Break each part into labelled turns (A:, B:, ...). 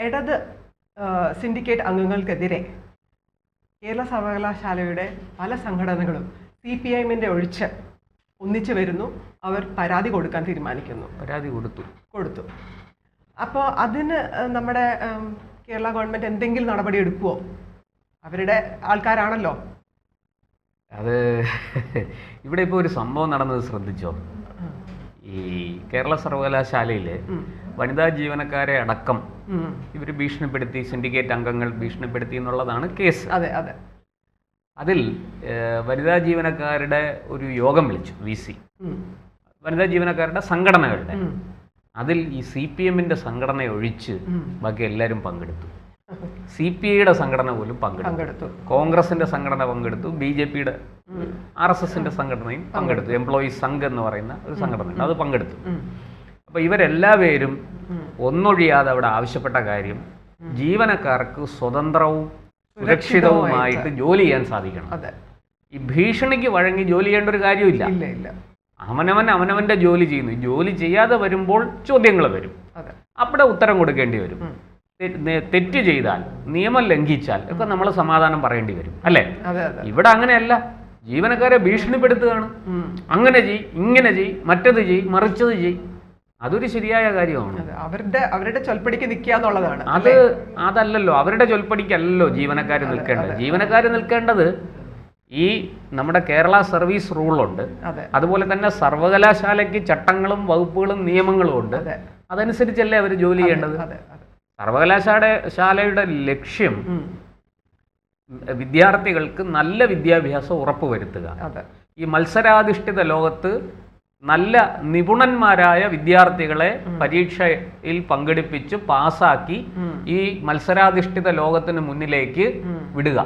A: ഇടത് സിൻഡിക്കേറ്റ് അംഗങ്ങൾക്കെതിരെ കേരള സർവകലാശാലയുടെ പല സംഘടനകളും CPIM-ന്റെ ഒഴിച്ച് ഒന്നിച്ചു വരുന്നു. അവർ പരാതി കൊടുക്കാൻ തീരുമാനിക്കുന്നു.
B: പരാതി കൊടുത്തു.
A: അപ്പോൾ അതിന് നമ്മുടെ കേരള ഗവൺമെൻറ് എന്തെങ്കിലും നടപടി എടുക്കുമോ? അവരുടെ ആൾക്കാരാണല്ലോ.
B: അത് ഇവിടെ ഇപ്പോൾ ഒരു സംഭവം നടന്നത് ശ്രദ്ധിച്ചോ? ഈ കേരള സർവകലാശാലയിൽ വനിതാ ജീവനക്കാരെ അടക്കം ഇവർ ഭീഷണിപ്പെടുത്തി, സിൻഡിക്കേറ്റ് അംഗങ്ങൾ ഭീഷണിപ്പെടുത്തി എന്നുള്ളതാണ് കേസ്.
A: അതെ അതെ.
B: അതിൽ വനിതാ ജീവനക്കാരുടെ ഒരു യോഗം വിളിച്ചു VC, വനിതാ ജീവനക്കാരുടെ സംഘടനകളുടെ. അതിൽ ഈ CPM-ന്റെ സംഘടന ഒഴിച്ച് ബാക്കി എല്ലാവരും പങ്കെടുത്തു. CPI-യുടെ സംഘടന പോലും പങ്കെടുത്തു, കോൺഗ്രസിന്റെ സംഘടന പങ്കെടുത്തു, BJP-യുടെ RSS-ന്റെ സംഘടനയും പങ്കെടുത്തു. എംപ്ലോയീസ് സംഘ് എന്ന് പറയുന്ന ഒരു സംഘടന അത് പങ്കെടുത്തു. അപ്പോൾ ഇവരെല്ലാവരും ഒന്നൊഴിയാതെ അവിടെ ആവശ്യപ്പെട്ട കാര്യം ജീവനക്കാർക്ക് സ്വതന്ത്രവും സുരക്ഷിതവുമായിട്ട് ജോലി ചെയ്യാൻ സാധിക്കണം. ഈ ഭീഷണിക്ക് വഴങ്ങി ജോലി ചെയ്യേണ്ട ഒരു കാര്യമില്ല. അവനവന്റെ ജോലി ചെയ്യുന്നു. ജോലി ചെയ്യാതെ വരുമ്പോൾ ചോദ്യങ്ങൾ വരും, അവിടെ ഉത്തരം കൊടുക്കേണ്ടി വരും. തെറ്റ് ചെയ്താൽ, നിയമം ലംഘിച്ചാൽ ഒക്കെ നമ്മൾ സമാധാനം പറയേണ്ടി വരും, അല്ലേ? ഇവിടെ അങ്ങനെയല്ല. ജീവനക്കാരെ ഭീഷണിപ്പെടുത്തുകയാണ്. അങ്ങനെ ചെയ്, ഇങ്ങനെ ചെയ്, മറ്റത് ചെയ്, മറിച്ചത് ചെയ്. അതൊരു ശരിയായ കാര്യമാണ്.
A: അവരുടെ ചൊൽപ്പടിക്ക് നിൽക്കുക എന്നുള്ളതാണ്.
B: അതല്ലല്ലോ, അവരുടെ ചൊൽപ്പടിക്കല്ലല്ലോ ജീവനക്കാർ നിൽക്കേണ്ടത്. ജീവനക്കാർ നിൽക്കേണ്ടത് ഈ നമ്മുടെ കേരള സർവീസ് റൂളുണ്ട്, അതുപോലെ തന്നെ സർവകലാശാലയ്ക്ക് ചട്ടങ്ങളും വകുപ്പുകളും നിയമങ്ങളും ഉണ്ട്. അതനുസരിച്ചല്ലേ അവർ ജോലി ചെയ്യേണ്ടത്. സർവകലാശാലയുടെ ലക്ഷ്യം വിദ്യാർത്ഥികൾക്ക് നല്ല വിദ്യാഭ്യാസം ഉറപ്പുവരുത്തുക. ഈ മത്സരാധിഷ്ഠിത ലോകത്ത് നല്ല നിപുണന്മാരായ വിദ്യാർത്ഥികളെ പരീക്ഷയിൽ പങ്കെടുപ്പിച്ച് പാസ്സാക്കി ഈ മത്സരാധിഷ്ഠിത ലോകത്തിന് മുന്നിലേക്ക് വിടുക,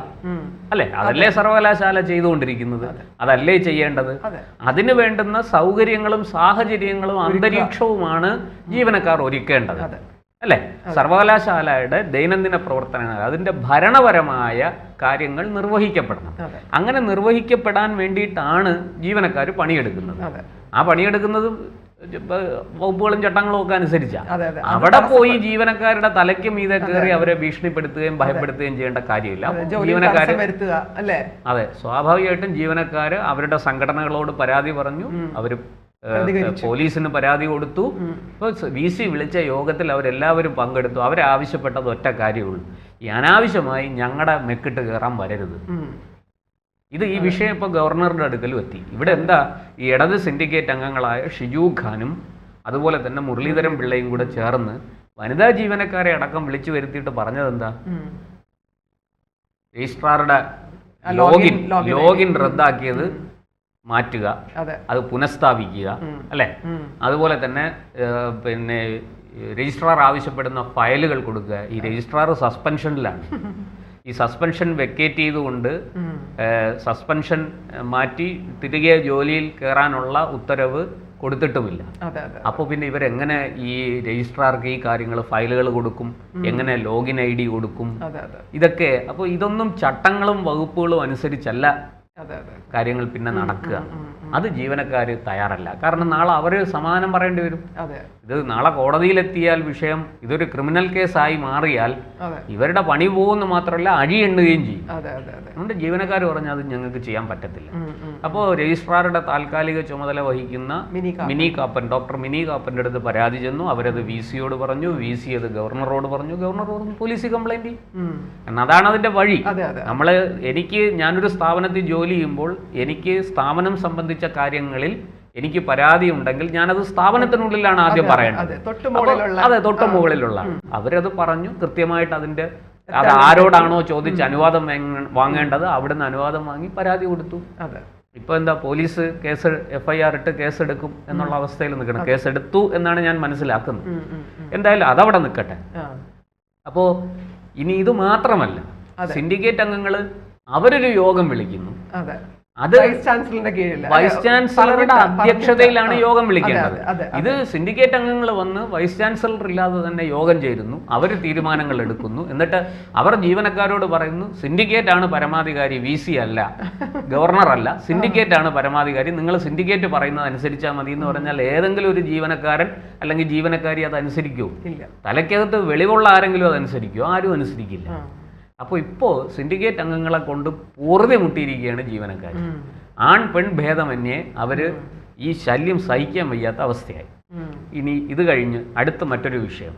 B: അല്ലെ? അതല്ലേ സർവകലാശാല ചെയ്തുകൊണ്ടിരിക്കുന്നത്, അതല്ലേ ചെയ്യേണ്ടത്? അതിന് വേണ്ടുന്ന സൗകര്യങ്ങളും സാഹചര്യങ്ങളും അന്തരീക്ഷവുമാണ് ജീവനക്കാർ ഒരുക്കേണ്ടത്, അല്ലെ? സർവകലാശാലയുടെ ദൈനംദിന പ്രവർത്തനങ്ങൾ, അതിൻ്റെ ഭരണപരമായ കാര്യങ്ങൾ നിർവഹിക്കപ്പെടണം. അങ്ങനെ നിർവഹിക്കപ്പെടാൻ വേണ്ടിയിട്ടാണ് ജീവനക്കാർ പണിയെടുക്കുന്നത്. ആ പണിയെടുക്കുന്നത് വകുപ്പുകളും ചട്ടങ്ങളും ഒക്കെ അനുസരിച്ചാണ്. അവിടെ പോയി ജീവനക്കാരുടെ തലയ്ക്ക് മീതെ കയറി അവരെ ഭീഷണിപ്പെടുത്തുകയും ഭയപ്പെടുത്തുകയും ചെയ്യേണ്ട കാര്യമില്ല. ജീവനക്കാരെ അതെ, സ്വാഭാവികമായിട്ടും ജീവനക്കാർ അവരുടെ സംഘടനകളോട് പരാതി പറഞ്ഞു, അവർ പോലീസിന് പരാതി കൊടുത്തു. ഇപ്പോൾ VC വിളിച്ച യോഗത്തിൽ അവരെല്ലാവരും പങ്കെടുത്തു. അവരാവശ്യപ്പെട്ടത് ഒറ്റ കാര്യമുള്ളൂ, ഈ അനാവശ്യമായി ഞങ്ങളുടെ മെക്കിട്ട് കയറാൻ വരരുത്. ഈ വിഷയം ഇപ്പോൾ ഗവർണറുടെ അടുക്കലും എത്തി. ഇവിടെ എന്താ, ഈ ഇടത് സിൻഡിക്കേറ്റ് അംഗങ്ങളായ ഷിജു ഖാനും അതുപോലെ തന്നെ മുരളീധരൻ പിള്ളയും കൂടെ ചേർന്ന് വനിതാ ജീവനക്കാരെ അടക്കം വിളിച്ചു വരുത്തിയിട്ട് പറഞ്ഞത് എന്താ? രജിസ്ട്രാറുടെ ലോഗിൻ റദ്ദാക്കിയത് മാറ്റുക, അത് പുനഃസ്ഥാപിക്കുക, അല്ലെ? അതുപോലെ തന്നെ പിന്നെ രജിസ്ട്രാർ ആവശ്യപ്പെടുന്ന ഫയലുകൾ കൊടുക്കുക. ഈ രജിസ്ട്രാർ സസ്പെൻഷനിലാണ്. ഈ സസ്പെൻഷൻ വെക്കേറ്റ് ചെയ്തുകൊണ്ട് സസ്പെൻഷൻ മാറ്റി തിരികെ ജോലിയിൽ കയറാനുള്ള ഉത്തരവ് കൊടുത്തിട്ടുമില്ല. അപ്പോൾ പിന്നെ ഇവരെങ്ങനെ ഈ രജിസ്ട്രാർക്ക് ഈ കാര്യങ്ങൾ, ഫയലുകൾ കൊടുക്കും, എങ്ങനെ ലോഗിൻ ID കൊടുക്കും? ഇതൊക്കെ അപ്പോൾ ഇതൊന്നും ചട്ടങ്ങളും വകുപ്പുകളും അനുസരിച്ചല്ല കാര്യങ്ങൾ പിന്നെ നടക്കുക. അത് ജീവനക്കാർ തയ്യാറല്ല. കാരണം നാളെ അവർ സമാധാനം പറയേണ്ടി വരും. ഇത് നാളെ കോടതിയിലെത്തിയാൽ വിഷയം ഇതൊരു ക്രിമിനൽ കേസായി മാറിയാൽ ഇവരുടെ പണി പോകുമെന്ന് മാത്രമല്ല, അഴി എണ്ണുകയും ചെയ്യും. അതുകൊണ്ട് ജീവനക്കാർ പറഞ്ഞാൽ അത് ഞങ്ങൾക്ക് ചെയ്യാൻ പറ്റത്തില്ല. അപ്പോൾ രജിസ്ട്രാറുടെ താൽക്കാലിക ചുമതല വഹിക്കുന്ന ഡോക്ടർ മിനി കാപ്പൻ്റെ അടുത്ത് പരാതി ചെന്നു. അവരത് VC-യോട് പറഞ്ഞു, VC അത് ഗവർണറോട് പറഞ്ഞു, ഗവർണർ പോലീസിൽ കംപ്ലൈൻറ്റ് ചെയ്യും. കാരണം അതാണ് അതിൻ്റെ വഴി. ഞാനൊരു സ്ഥാപനത്തിൽ ജോലി ചെയ്യുമ്പോൾ എനിക്ക് സ്ഥാപനം സംബന്ധിച്ച കാര്യങ്ങളിൽ എനിക്ക് പരാതി ഉണ്ടെങ്കിൽ ഞാനത് സ്ഥാപനത്തിനുള്ളിലാണ് ആദ്യം പറയേണ്ടത്. അതെ, തൊട്ട് മുകളിലുള്ള അവരത് പറഞ്ഞു കൃത്യമായിട്ട്. അത് ആരോടാണോ ചോദിച്ച് അനുവാദം വാങ്ങേണ്ടത് അവിടുന്ന് അനുവാദം വാങ്ങി പരാതി കൊടുത്തു. ഇപ്പൊ എന്താ, പോലീസ് FIR ഇട്ട് കേസെടുക്കും എന്നുള്ള അവസ്ഥയിൽ നിൽക്കണം. കേസെടുത്തു എന്നാണ് ഞാൻ മനസ്സിലാക്കുന്നത്. എന്തായാലും അതവിടെ നിൽക്കട്ടെ. അപ്പോ ഇനി ഇത് മാത്രമല്ല, സിൻഡിക്കേറ്റ് അംഗങ്ങൾ അവരൊരു യോഗം വിളിക്കുന്നു. അത് വൈസ് ചാൻസലറുടെ അധ്യക്ഷതയിലാണ് യോഗം വിളിക്കേണ്ടത്. ഇത് സിൻഡിക്കേറ്റ് അംഗങ്ങൾ വന്ന് വൈസ് ചാൻസലർ ഇല്ലാതെ തന്നെ യോഗം ചേരുന്നു, അവർ തീരുമാനങ്ങൾ എടുക്കുന്നു, എന്നിട്ട് അവർ ജീവനക്കാരോട് പറയുന്നു സിൻഡിക്കേറ്റ് ആണ് പരമാധികാരി, VC അല്ല, ഗവർണർ അല്ല, സിൻഡിക്കേറ്റ് ആണ് പരമാധികാരി, നിങ്ങൾ സിൻഡിക്കേറ്റ് പറയുന്നത് അനുസരിച്ചാൽ മതി എന്ന് പറഞ്ഞാൽ ഏതെങ്കിലും ഒരു ജീവനക്കാരൻ അല്ലെങ്കിൽ ജീവനക്കാരി അത് അനുസരിക്കുമോ? തലയ്ക്കകത്ത് വെളിവുള്ള ആരെങ്കിലും അത് അനുസരിക്കുമോ? ആരും അനുസരിക്കില്ല. അപ്പോൾ ഇപ്പോൾ സിൻഡിക്കേറ്റ് അംഗങ്ങളെ കൊണ്ട് പൂർവ്വ മുട്ടിയിരിക്കുകയാണ് ജീവനക്കാർ. ആൺ പെൺ ഭേദമന്യേ അവർ ഈ ശല്യം സഹിക്കാൻ വയ്യാത്ത അവസ്ഥയായി. ഇനി ഇത് കഴിഞ്ഞ് അടുത്ത മറ്റൊരു വിഷയം,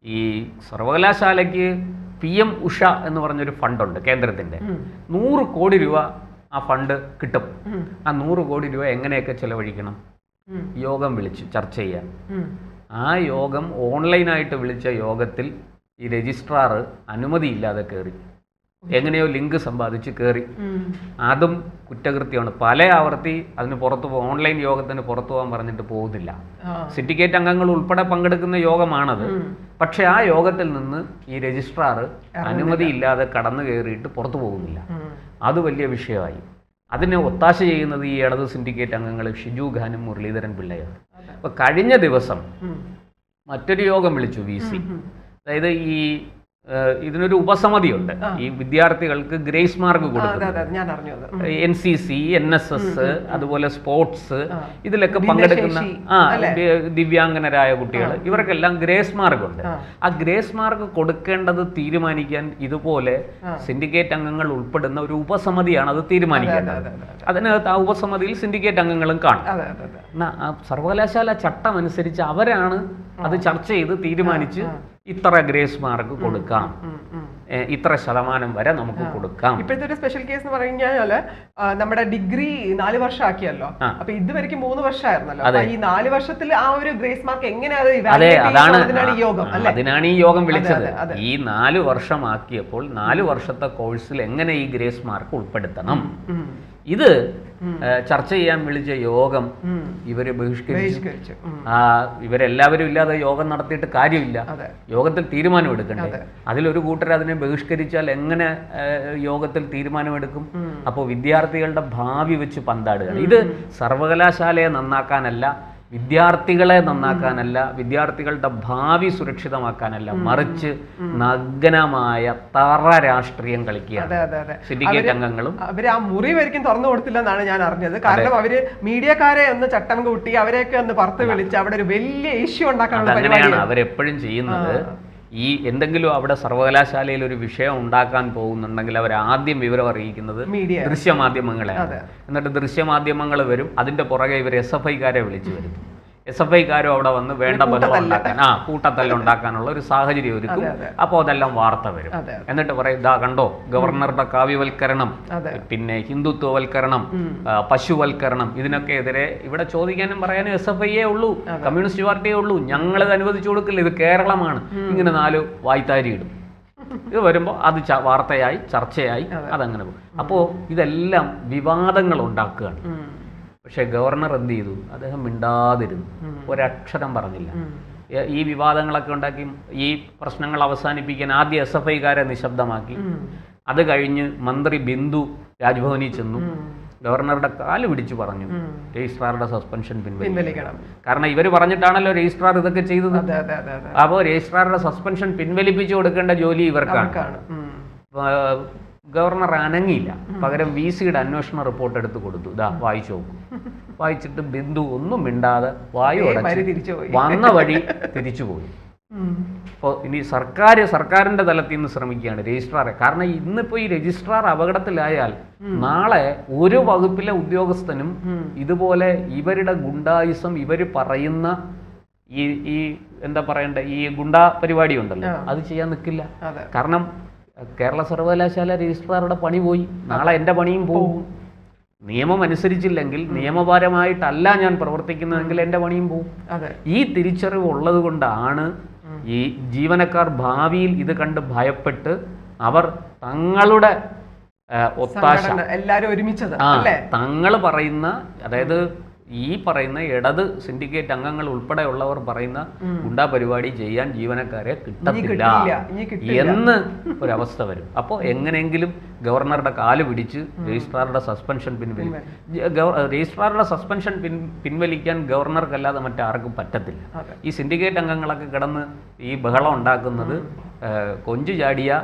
B: ഈ സർവകലാശാലയ്ക്ക് PM ഉഷ എന്ന് പറഞ്ഞൊരു ഫണ്ടുണ്ട് കേന്ദ്രത്തിൻ്റെ. 100 കോടി രൂപ ആ ഫണ്ട് കിട്ടും. ആ 100 കോടി രൂപ എങ്ങനെയൊക്കെ ചെലവഴിക്കണം? യോഗം വിളിച്ചു ചർച്ച ചെയ്യാൻ. ആ യോഗം ഓൺലൈനായിട്ട് വിളിച്ച യോഗത്തിൽ ഈ രജിസ്ട്രാർ അനുമതിയില്ലാതെ കയറി, എങ്ങനെയോ ലിങ്ക് സമ്പാദിച്ച് കയറി. അതും കുറ്റകൃത്യമാണ്. പല ആവർത്തി അതിന് പുറത്തു ഓൺലൈൻ യോഗത്തിന് പുറത്തു പോകാൻ പറഞ്ഞിട്ട് പോകുന്നില്ല. സിൻഡിക്കേറ്റ് അംഗങ്ങൾ ഉൾപ്പെടെ പങ്കെടുക്കുന്ന യോഗമാണത്. പക്ഷെ ആ യോഗത്തിൽ നിന്ന് ഈ രജിസ്ട്രാർ അനുമതിയില്ലാതെ കടന്നു കയറിയിട്ട് പുറത്തു പോകുന്നില്ല. അത് വലിയ വിഷയമായി. അതിനെ ഒത്താശ ചെയ്യുന്നത് ഈ ഇടത് സിൻഡിക്കേറ്റ് അംഗങ്ങൾ ഷിജു ഖാനും മുരളീധരൻ പിള്ളയാണ്. അപ്പോൾ കഴിഞ്ഞ ദിവസം മറ്റൊരു യോഗം വിളിച്ചു VC. അതായത് ഇതിനൊരു ഉപസമിതിയുണ്ട്, ഈ വിദ്യാർത്ഥികൾക്ക് ഗ്രേസ് മാർക്ക് കൊടുക്കുന്നത്. NCC, NSS, അതുപോലെ സ്പോർട്സ്, ഇതിലൊക്കെ പങ്കെടുക്കുന്ന ദിവ്യാംഗനരായ കുട്ടികൾ, ഇവർക്കെല്ലാം ഗ്രേസ് മാർക്ക് ഉണ്ട്. ആ ഗ്രേസ് മാർക്ക് കൊടുക്കേണ്ടത് തീരുമാനിക്കാൻ ഇതുപോലെ സിൻഡിക്കേറ്റ് അംഗങ്ങൾ ഉൾപ്പെടുന്ന ഒരു ഉപസമിതിയാണ് അത് തീരുമാനിക്കേണ്ടത്. അതിനകത്ത് ആ ഉപസമിതിയിൽ സിൻഡിക്കേറ്റ് അംഗങ്ങളും കാണും. സർവകലാശാല ചട്ടം അനുസരിച്ച് അവരാണ് അത് ചർച്ച ചെയ്ത് തീരുമാനിച്ച് ഇത്ര ഗ്രേസ് മാർക്ക് കൊടുക്കാം, ഇത്ര ശതമാനം വരെ നമുക്ക് കൊടുക്കാം.
A: ഇപ്പോഴത്തെ ഒരു സ്പെഷ്യൽ കേസ് എന്ന് പറഞ്ഞാല് നമ്മുടെ ഡിഗ്രി 4 വർഷം ആക്കിയല്ലോ. അപ്പൊ ഇതുവരെയ്ക്ക് 3 വർഷമായിരുന്നല്ലോ. ഈ 4 വർഷത്തിൽ ആ ഒരു ഗ്രേസ് മാർക്ക് എങ്ങനെയാണ്
B: അതിനാണ് ഈ യോഗം വിളിച്ചത്. ഈ 4 വർഷമാക്കിയപ്പോൾ 4 വർഷത്തെ കോഴ്സിൽ എങ്ങനെ ഈ ഗ്രേസ് മാർക്ക് ഉൾപ്പെടുത്തണം, ഇത് ചർച്ച ചെയ്യാൻ വിളിച്ച യോഗം ഇവര് ബഹിഷ്കരിച്ചു. ഇവരെല്ലാവരും ഇല്ലാതെ യോഗം നടത്തിയിട്ട് കാര്യമില്ല. യോഗത്തിൽ തീരുമാനം എടുക്കണ്ടേ? അതിലൊരു കൂട്ടർ അതിനെ ബഹിഷ്കരിച്ചാൽ എങ്ങനെ യോഗത്തിൽ തീരുമാനമെടുക്കും? അപ്പോൾ വിദ്യാർത്ഥികളുടെ ഭാവി വെച്ച് പന്താടുകയാണ്. ഇത് സർവകലാശാലയെ നന്നാക്കാനല്ല, വിദ്യാർത്ഥികളെ നന്നാക്കാനല്ല, വിദ്യാർത്ഥികളുടെ ഭാവി സുരക്ഷിതമാക്കാനല്ല, മറിച്ച് നഗ്നമായ തറ രാഷ്ട്രീയം കളിക്കുകയാണ് സിൻഡിക്കേറ്റ് അംഗങ്ങളും.
A: അവര് ആ മുറി വരിക്കും തുറന്നു കൊടുത്തില്ലെന്നാണ് ഞാൻ അറിഞ്ഞത്. കാരണം അവര് മീഡിയക്കാരെ ഒന്ന് ചട്ടം കൂട്ടി അവരെയൊക്കെ ഒന്ന് പുറത്ത് വിളിച്ച് അവിടെ ഒരു വലിയ ഇഷ്യൂ ഉണ്ടാക്കാനുള്ള
B: അങ്ങനെയാണ് അവരെപ്പോഴും ചെയ്യുന്നത്. ഈ എന്തെങ്കിലും അവിടെ സർവകലാശാലയിൽ ഒരു വിഷയം ഉണ്ടാക്കാൻ പോകുന്നുണ്ടെങ്കിൽ അവർ ആദ്യം വിവരം അറിയിക്കുന്നത് ദൃശ്യമാധ്യമങ്ങളെ. എന്നിട്ട് ദൃശ്യമാധ്യമങ്ങൾ വരും, അതിന്റെ പുറകെ ഇവർ SFIക്കാരെ വിളിച്ചു വരുത്തും. SFIക്കാരും അവിടെ വന്ന് വേണ്ട ബഹളം ഉണ്ടാക്കാൻ, കൂട്ടത്തല്ലുണ്ടാക്കാനുള്ള ഒരു സാഹചര്യം ഒരുക്കും. അപ്പോൾ അതെല്ലാം വാർത്ത വരും. എന്നിട്ട് പറയും, ഇതാ കണ്ടോ ഗവർണറുടെ കാവ്യവൽക്കരണം, പിന്നെ ഹിന്ദുത്വവൽക്കരണം, പശുവൽക്കരണം, ഇതിനൊക്കെ എതിരെ ഇവിടെ ചോദിക്കാനും പറയാനും SFIയേ ഉള്ളൂ, കമ്മ്യൂണിസ്റ്റ് പാർട്ടിയേ ഉള്ളൂ. ഞങ്ങളത് അനുവദിച്ചു കൊടുക്കില്ല, ഇത് കേരളമാണ്. ഇങ്ങനെ 4 വായ്ത്താരി ഇടും. ഇത് വരുമ്പോൾ അത് വാർത്തയായി ചർച്ചയായി അതങ്ങനെ പോകും. അപ്പോൾ ഇതെല്ലാം വിവാദങ്ങൾ ഉണ്ടാക്കുകയാണ്. പക്ഷെ ഗവർണർ എന്ത് ചെയ്തു? അദ്ദേഹം മിണ്ടാതിരുന്നു, ഒരക്ഷരം പറഞ്ഞില്ല. ഈ വിവാദങ്ങളൊക്കെ ഉണ്ടാക്കി ഈ പ്രശ്നങ്ങൾ അവസാനിപ്പിക്കാൻ ആദ്യം SFIക്കാരെ നിശബ്ദമാക്കി. അത് കഴിഞ്ഞ് മന്ത്രി ബിന്ദു രാജ്ഭവനിൽ ചെന്നു, ഗവർണറുടെ കാല് പിടിച്ചു പറഞ്ഞു രജിസ്ട്രാറുടെ സസ്പെൻഷൻ പിൻവലിക്കണം. കാരണം ഇവർ പറഞ്ഞിട്ടാണല്ലോ രജിസ്ട്രാർ ഇതൊക്കെ ചെയ്തത്. അപ്പോൾ രജിസ്ട്രാറുടെ സസ്പെൻഷൻ പിൻവലിപ്പിച്ചു കൊടുക്കേണ്ട ജോലി ഇവർക്കാണ്. ഗവർണർ അനങ്ങിയില്ല. പകരം VCയുടെ അന്വേഷണ റിപ്പോർട്ട് എടുത്ത് കൊടുത്തു. ഇതാ വായിച്ചു നോക്കും. വായിച്ചിട്ട് ബിന്ദു ഒന്നും മിണ്ടാതെ വായു അടച്ച് വന്ന വഴി തിരിച്ചുപോയി. അപ്പോൾ ഇനി സർക്കാരിന്റെ തലത്തിൽ നിന്ന് ശ്രമിക്കുകയാണ് രജിസ്ട്രാറെ. കാരണം ഇന്നിപ്പോൾ ഈ രജിസ്ട്രാർ അപകടത്തിലായാൽ നാളെ ഒരു വകുപ്പിലെ ഉദ്യോഗസ്ഥനും ഇതുപോലെ ഇവരുടെ ഗുണ്ടായുസം, ഇവർ പറയുന്ന ഈ എന്താ പറയണ്ടേ, ഈ ഗുണ്ടാ പരിപാടി ഉണ്ടല്ലോ, അത് ചെയ്യാൻ നിൽക്കില്ല. കാരണം കേരള സർവകലാശാല രജിസ്ട്രാറുടെ പണി പോയി, നാളെ എൻ്റെ പണിയും പോകും. നിയമം അനുസരിച്ചില്ലെങ്കിൽ, നിയമപരമായിട്ടല്ല ഞാൻ പ്രവർത്തിക്കുന്നതെങ്കിൽ എൻ്റെ പണിയും പോകും. ഈ തിരിച്ചറിവ് ഉള്ളത് കൊണ്ടാണ് ഈ ജീവനക്കാർ ഭാവിയിൽ ഇത് കണ്ട് ഭയപ്പെട്ട് അവർ തങ്ങളുടെ ഒത്താശ,
A: എല്ലാവരും ഒരുമിച്ചത്,
B: തങ്ങൾ പറയുന്ന, അതായത് ഈ പറയുന്ന ഇടത് സിൻഡിക്കേറ്റ് അംഗങ്ങൾ ഉൾപ്പെടെയുള്ളവർ പറയുന്ന ഗുണ്ടാ പരിപാടി ചെയ്യാൻ ജീവനക്കാരെ കിട്ടത്തില്ല എന്ന് ഒരവസ്ഥ വരും. അപ്പോൾ എങ്ങനെയെങ്കിലും ഗവർണറുടെ കാല് പിടിച്ച് രജിസ്ട്രാറുടെ സസ്പെൻഷൻ രജിസ്ട്രാറുടെ സസ്പെൻഷൻ പിൻവലിക്കാൻ ഗവർണർക്കല്ലാതെ മറ്റാർക്കും പറ്റത്തില്ല. ഈ സിൻഡിക്കേറ്റ് അംഗങ്ങളൊക്കെ കിടന്ന് ഈ ബഹളം ഉണ്ടാക്കുന്നത് കൊഞ്ചു ചാടിയ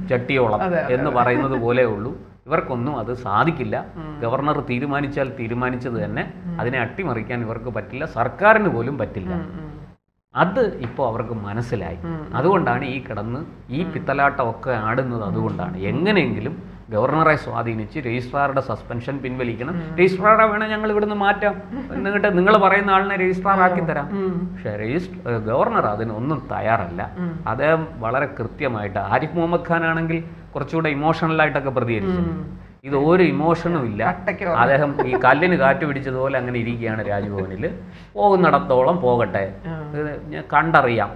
B: ചട്ടിയോളം എന്ന് പറയുന്നത് പോലെ ഉള്ളൂ. ഇവർക്കൊന്നും അത് സാധിക്കില്ല. ഗവർണർ തീരുമാനിച്ചാൽ തീരുമാനിച്ചത് തന്നെ അതിനെ അട്ടിമറിക്കാൻ ഇവർക്ക് പറ്റില്ല, സർക്കാരിന് പോലും പറ്റില്ല. അത് ഇപ്പോൾ അവർക്ക് മനസ്സിലായി. അതുകൊണ്ടാണ് ഈ കിടന്ന് ഈ പിത്തലാട്ടമൊക്കെ ആടുന്നത്. അതുകൊണ്ടാണ് എങ്ങനെയെങ്കിലും ഗവർണറെ സ്വാധീനിച്ച് രജിസ്ട്രാറുടെ സസ്പെൻഷൻ പിൻവലിക്കണം. രജിസ്ട്രാറെ വേണേൽ ഞങ്ങൾ ഇവിടുന്ന് മാറ്റാം, എന്നിട്ട് നിങ്ങൾ പറയുന്ന ആളിനെ രജിസ്ട്രാർ ആക്കി തരാം. പക്ഷേ ഗവർണർ അതിനൊന്നും തയ്യാറല്ല. അദ്ദേഹം വളരെ കൃത്യമായിട്ട്, ആരിഫ് മുഹമ്മദ് ഖാൻ ആണെങ്കിൽ കുറച്ചുകൂടെ ഇമോഷണലായിട്ടൊക്കെ പ്രതികരിച്ചു. ഇത് ഒരു ഇമോഷനും ഇല്ല. അദ്ദേഹം ഈ കല്ലിന് കാറ്റ് പിടിച്ചതുപോലെ അങ്ങനെ ഇരിക്കുകയാണ് രാജ്ഭവനിൽ. പോകുന്നിടത്തോളം പോകട്ടെ, ഞാൻ കണ്ടറിയാം.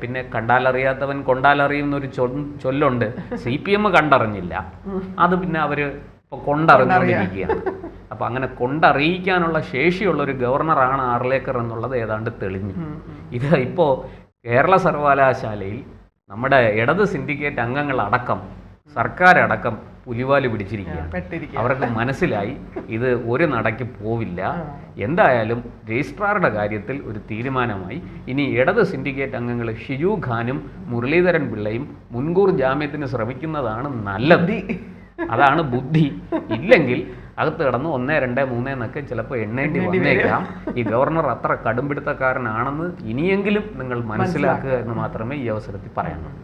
B: പിന്നെ കണ്ടാലറിയാത്തവൻ കൊണ്ടാലറിയും എന്നൊരു ചൊല്ലുണ്ട്. CPM കണ്ടറിഞ്ഞില്ല, അത് പിന്നെ അവര് ഇപ്പൊ കൊണ്ടറിഞ്ഞുകൊണ്ടിരിക്കുകയാണ്. അപ്പൊ അങ്ങനെ കൊണ്ടറിയിക്കാനുള്ള ശേഷിയുള്ള ഒരു ഗവർണറാണ് ആർലേക്കർ എന്നുള്ളത് ഏതാണ്ട് തെളിഞ്ഞു. ഇത് ഇപ്പോ കേരള സർവകലാശാലയിൽ നമ്മുടെ ഇടത് സിൻഡിക്കേറ്റ് അംഗങ്ങളടക്കം സർക്കാരടക്കം പുലിവാല് പിടിച്ചിരിക്കുകയാണ്. അവർക്ക് മനസ്സിലായി ഇത് ഒരു നടക്ക് പോവില്ല. എന്തായാലും രജിസ്ട്രാറുടെ കാര്യത്തിൽ ഒരു തീരുമാനമായി. ഇനി ഇടത് സിൻഡിക്കേറ്റ് അംഗങ്ങൾ ഷിജു ഖാനും മുരളീധരൻ പിള്ളയും മുൻകൂർ ജാമ്യത്തിന് ശ്രമിക്കുന്നതാണ് നല്ലത്. അതാണ് ബുദ്ധി. ഇല്ലെങ്കിൽ അകത്ത് കിടന്ന് 1, 2, 3 എന്നൊക്കെ ചിലപ്പോൾ എണ്ണേണ്ടി വന്നേക്കാം. ഈ ഗവർണർ അത്ര കടുംപിടുത്തക്കാരനാണെന്ന് ഇനിയെങ്കിലും നിങ്ങൾ മനസ്സിലാക്കുക എന്ന് മാത്രമേ ഈ അവസരത്തിൽ പറയാനുള്ളൂ.